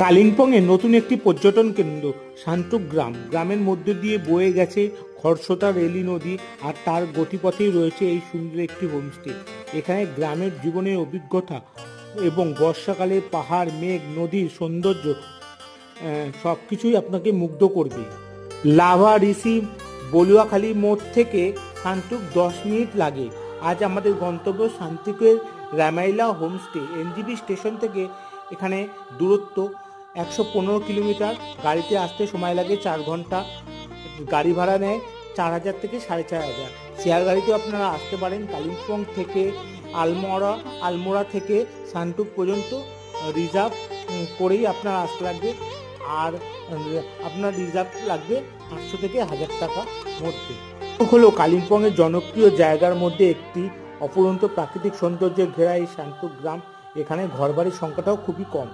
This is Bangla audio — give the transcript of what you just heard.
কালিম্পংয়ের নতুন একটি পর্যটন কেন্দ্র শান্তুক গ্রাম। গ্রামের মধ্য দিয়ে বয়ে গেছে খরস্রোতা রেলি নদী, আর তার গতিপথেই রয়েছে এই সুন্দর একটি হোমস্টে। এখানে গ্রামের জীবনের অভিজ্ঞতা এবং বর্ষাকালে পাহাড়, মেঘ, নদীর সৌন্দর্য সব কিছুই আপনাকে মুগ্ধ করবে। লাভা ঋষি বলুয়াখালী মোড় থেকে শান্তুক 10 মিনিট লাগে। আজ আমাদের গন্তব্য শান্তুকের রামাইলা হোমস্টে। এনজিবি স্টেশন থেকে এখানে দূরত্ব 115 কিলোমিটার। গাড়িতে আসতে সময় লাগে 4 ঘন্টা। গাড়ি ভাড়া নেয় 4000 থেকে 4500। শেয়ার গাড়িতেও আপনারা আসতে পারেন। কালিম্পং থেকে আলমোড়া থেকে শান্তুক পর্যন্ত রিজার্ভ করেই আপনার আসতে লাগবে, আর আপনার রিজার্ভ লাগবে 500 থেকে 1000 টাকা মধ্যে। হলো কালিম্পংয়ের জনপ্রিয় জায়গার মধ্যে একটি। অপরন্ত প্রাকৃতিক সৌন্দর্যে ঘেরা এই শান্তুক গ্রাম, এখানে ঘরবাড়ির সংখ্যাটাও খুবই কম।